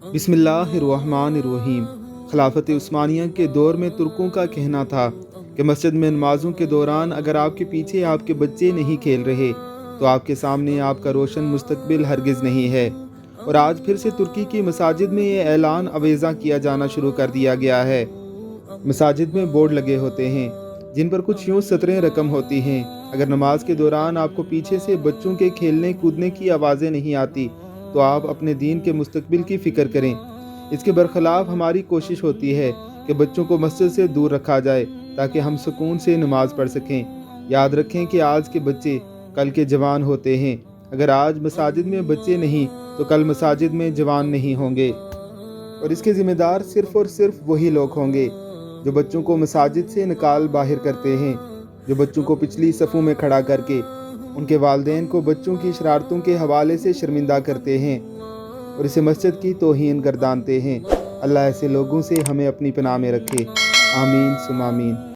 बिस्मिल्लाहिर्रहमानिर्रहीम। खिलाफत उस्मानिया के दौर में तुर्कों का कहना था कि मस्जिद में नमाज़ों के दौरान अगर आपके पीछे आपके बच्चे नहीं खेल रहे तो आपके सामने आपका रोशन मुस्तकबिल हरगिज़ नहीं है। और आज फिर से तुर्की की मसाजिद में ये ऐलान अवेज़ा किया जाना शुरू कर दिया गया है। मसाजिद में बोर्ड लगे होते हैं जिन पर कुछ यूँ सतरें रकम होती हैं। अगर नमाज के दौरान आपको पीछे से बच्चों के खेलने कूदने की आवाज़ें नहीं आती तो आप अपने दीन के मुस्तकबिल की फ़िक्र करें। इसके बरखिलाफ़ हमारी कोशिश होती है कि बच्चों को मस्जिद से दूर रखा जाए ताकि हम सुकून से नमाज पढ़ सकें। याद रखें कि आज के बच्चे कल के जवान होते हैं। अगर आज मसाजिद में बच्चे नहीं तो कल मसाजिद में जवान नहीं होंगे, और इसके ज़िम्मेदार सिर्फ़ और सिर्फ वही लोग होंगे जो बच्चों को मसाजिद से निकाल बाहर करते हैं, जो बच्चों को पिछली सफ़ों में खड़ा करके उनके वालिदैन को बच्चों की शरारतों के हवाले से शर्मिंदा करते हैं और इसे मस्जिद की तौहीन गर्दानते हैं। अल्लाह ऐसे लोगों से हमें अपनी पनाह में रखे। आमीन सुम आमीन।